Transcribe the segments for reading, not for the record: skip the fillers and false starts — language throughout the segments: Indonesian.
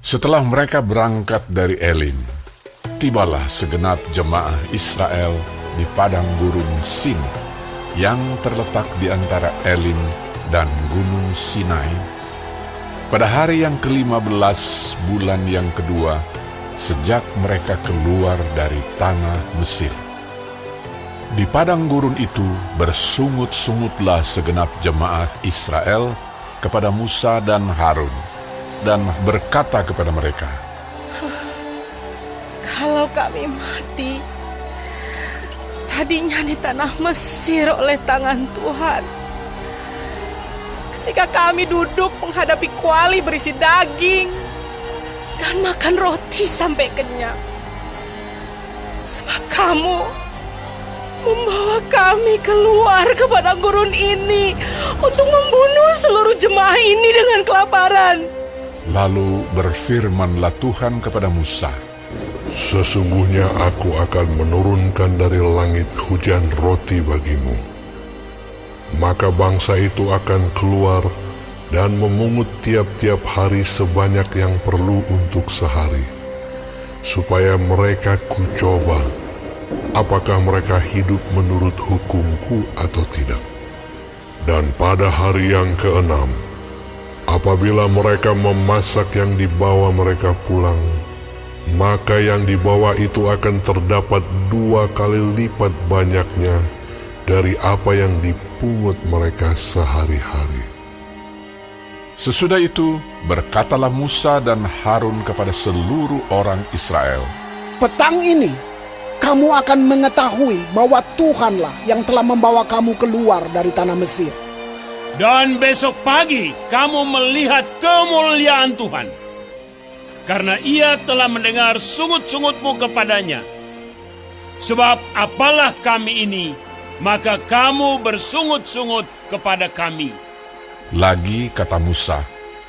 Setelah mereka berangkat dari Elim, tibalah segenap jemaah Israel di padang gurun Sin yang terletak di antara Elim dan Gunung Sinai pada hari yang ke-15 bulan yang kedua sejak mereka keluar dari tanah Mesir. Di padang gurun itu bersungut-sungutlah segenap jemaah Israel kepada Musa dan Harun, dan berkata kepada mereka, "Kalau kami mati tadinya di tanah Mesir oleh tangan Tuhan, ketika kami duduk menghadapi kuali berisi daging dan makan roti sampai kenyang, sebab kamu membawa kami keluar ke padang gurun ini untuk membunuh seluruh jemaah ini dengan kelaparan." Lalu berfirmanlah Tuhan kepada Musa, Sesungguhnya aku akan menurunkan dari langit hujan roti bagimu. Maka bangsa itu akan keluar dan memungut tiap-tiap hari sebanyak yang perlu untuk sehari, supaya mereka kucoba apakah mereka hidup menurut hukumku atau tidak. Dan pada hari yang ke-6, apabila mereka memasak yang dibawa mereka pulang, maka yang dibawa itu akan terdapat 2 kali lipat banyaknya dari apa yang dipungut mereka sehari-hari. Sesudah itu berkatalah Musa dan Harun kepada seluruh orang Israel, Petang ini kamu akan mengetahui bahwa Tuhanlah yang telah membawa kamu keluar dari tanah Mesir. Dan besok pagi kamu melihat kemuliaan Tuhan, karena Ia telah mendengar sungut-sungutmu kepadanya. Sebab apalah kami ini, maka kamu bersungut-sungut kepada kami. Lagi kata Musa,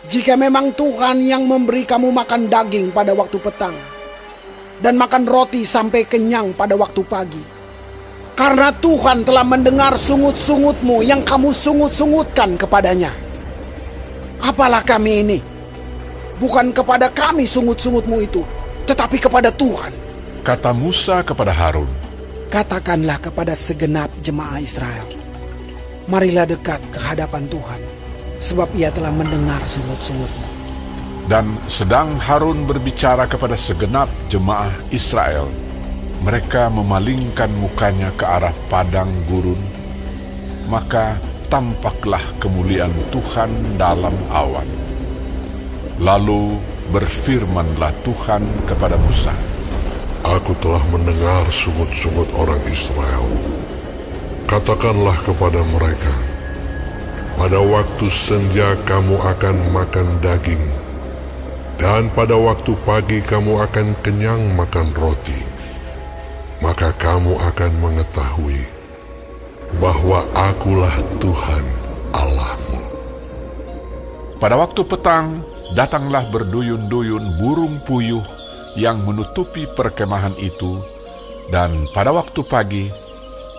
Jika memang Tuhan yang memberi kamu makan daging pada waktu petang, dan makan roti sampai kenyang pada waktu pagi, karena Tuhan telah mendengar sungut-sungutmu yang kamu sungut-sungutkan kepadanya. Apalah kami ini? Bukan kepada kami sungut-sungutmu itu, tetapi kepada Tuhan. kata Musa kepada Harun, Katakanlah kepada segenap jemaah Israel, marilah dekat ke hadapan Tuhan, sebab Ia telah mendengar sungut-sungutmu. dan sedang Harun berbicara kepada segenap jemaah Israel, mereka memalingkan mukanya ke arah padang gurun, maka tampaklah kemuliaan Tuhan dalam awan. Lalu berfirmanlah Tuhan kepada Musa, Aku telah mendengar sungut-sungut orang Israel. Katakanlah kepada mereka, pada waktu senja kamu akan makan daging, dan pada waktu pagi kamu akan kenyang makan roti. Maka kamu akan mengetahui bahwa akulah Tuhan Allahmu. pada waktu petang datanglah berduyun-duyun burung puyuh yang menutupi perkemahan itu, dan pada waktu pagi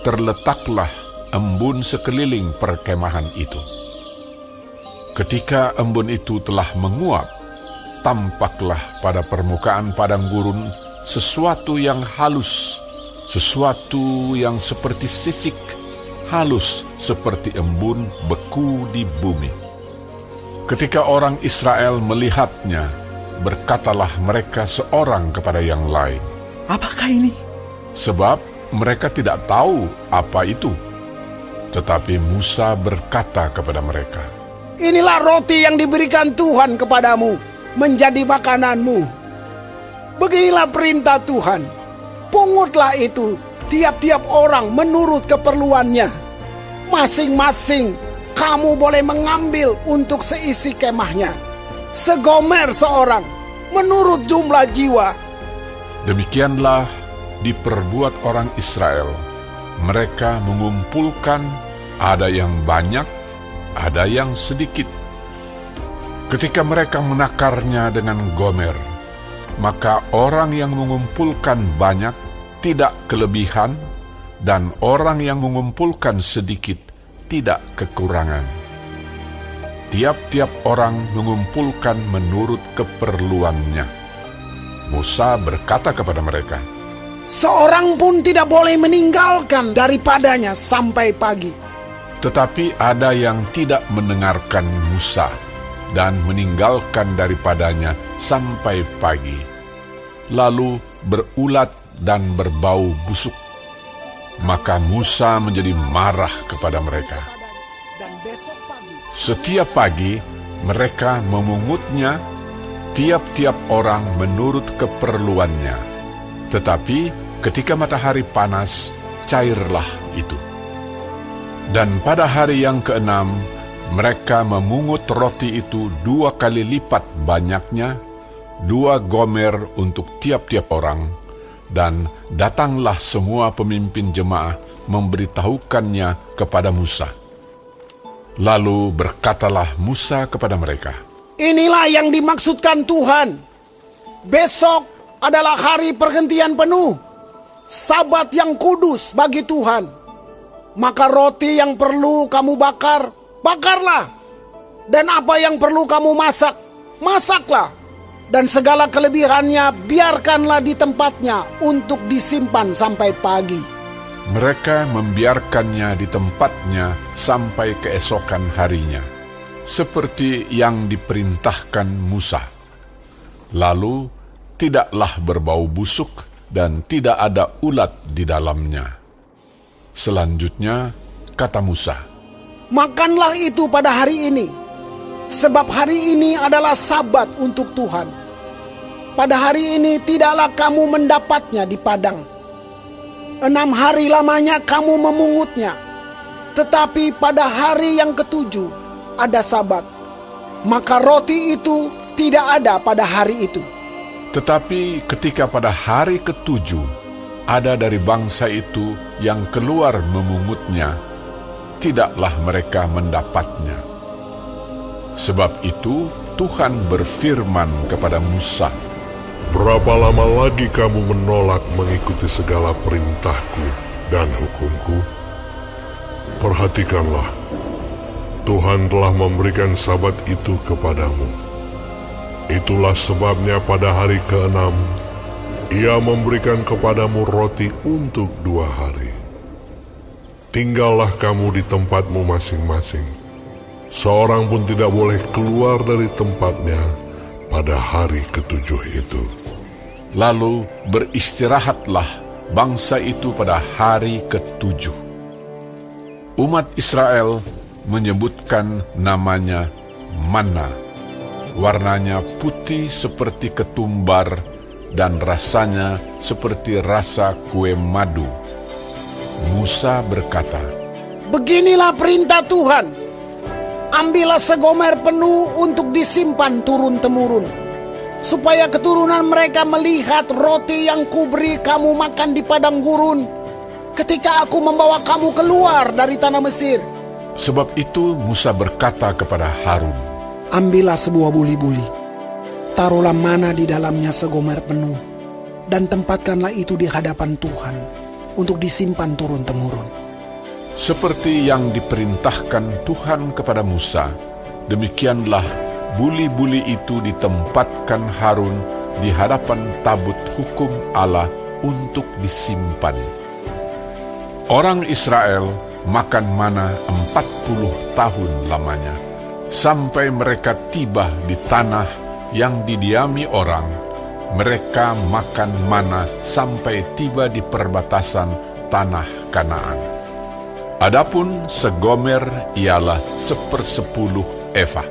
terletaklah embun sekeliling perkemahan itu. Ketika embun itu telah menguap, tampaklah pada permukaan padang gurun sesuatu yang halus, sesuatu yang seperti sisik, halus seperti embun beku di bumi. Ketika orang Israel melihatnya, berkatalah mereka seorang kepada yang lain, Apakah ini? sebab mereka tidak tahu apa itu. Tetapi Musa berkata kepada mereka, Inilah roti yang diberikan Tuhan kepadamu, menjadi makananmu. Beginilah perintah Tuhan, pungutlah itu tiap-tiap orang menurut keperluannya. Masing-masing kamu boleh mengambil untuk seisi kemahnya, segomer seorang menurut jumlah jiwa. Demikianlah diperbuat orang Israel. Mereka mengumpulkan, ada yang banyak, ada yang sedikit. Ketika mereka menakarnya dengan gomer, maka orang yang mengumpulkan banyak tidak kelebihan, dan orang yang mengumpulkan sedikit tidak kekurangan. tiap-tiap orang mengumpulkan menurut keperluannya. Musa berkata kepada mereka, Seorang pun tidak boleh meninggalkan daripadanya sampai pagi. tetapi ada yang tidak mendengarkan Musa dan meninggalkan daripadanya sampai pagi, lalu berulat dan berbau busuk. Maka Musa menjadi marah kepada mereka. Dan besok pagi, Setiap pagi mereka memungutnya, tiap-tiap orang menurut keperluannya. Tetapi ketika matahari panas, cairlah itu. Dan pada hari yang keenam, mereka memungut roti itu 2 kali lipat banyaknya, 2 gomer untuk tiap-tiap orang, dan datanglah semua pemimpin jemaah memberitahukannya kepada Musa. Lalu berkatalah Musa kepada mereka, inilah yang dimaksudkan Tuhan. Besok adalah hari pergantian penuh, Sabat yang kudus bagi Tuhan. Maka roti yang perlu kamu bakar, bakarlah. Dan apa yang perlu kamu masak, masaklah. Dan segala kelebihannya biarkanlah di tempatnya untuk disimpan sampai pagi. mereka membiarkannya di tempatnya sampai keesokan harinya, seperti yang diperintahkan Musa. Lalu tidaklah berbau busuk dan tidak ada ulat di dalamnya. Selanjutnya kata Musa, Makanlah itu pada hari ini, sebab hari ini adalah Sabat untuk Tuhan. Pada hari ini tidaklah kamu mendapatnya di padang. 6 hari lamanya kamu memungutnya, tetapi pada hari yang ke-7 ada Sabat. Maka roti itu tidak ada pada hari itu. tetapi ketika pada hari ke-7 ada dari bangsa itu yang keluar memungutnya, tidaklah mereka mendapatnya. Sebab itu Tuhan berfirman kepada Musa, Berapa lama lagi kamu menolak mengikuti segala perintahku dan hukumku? Perhatikanlah, Tuhan telah memberikan Sabat itu kepadamu. Itulah sebabnya pada hari ke-6, Ia memberikan kepadamu roti untuk 2 hari. Tinggallah kamu di tempatmu masing-masing. Seorang pun tidak boleh keluar dari tempatnya pada hari ke-7 itu. lalu beristirahatlah bangsa itu pada hari ke-7. Umat Israel menyebutkan namanya manna. Warnanya putih seperti ketumbar dan rasanya seperti rasa kue madu. Musa berkata, Beginilah perintah Tuhan. Ambillah segomer penuh untuk disimpan turun-temurun, supaya keturunan mereka melihat roti yang kuberi kamu makan di padang gurun ketika aku membawa kamu keluar dari tanah Mesir. sebab itu Musa berkata kepada Harun, Ambillah sebuah buli-buli, taruhlah mana di dalamnya segomer penuh, dan tempatkanlah itu di hadapan Tuhan untuk disimpan turun-temurun. seperti yang diperintahkan Tuhan kepada Musa, demikianlah buli-buli itu ditempatkan Harun di hadapan tabut hukum Allah untuk disimpan. Orang Israel makan mana 40 tahun lamanya, sampai mereka tiba di tanah yang didiami orang. Mereka makan mana sampai tiba di perbatasan tanah Kanaan. Adapun segomer ialah 1/10 eva.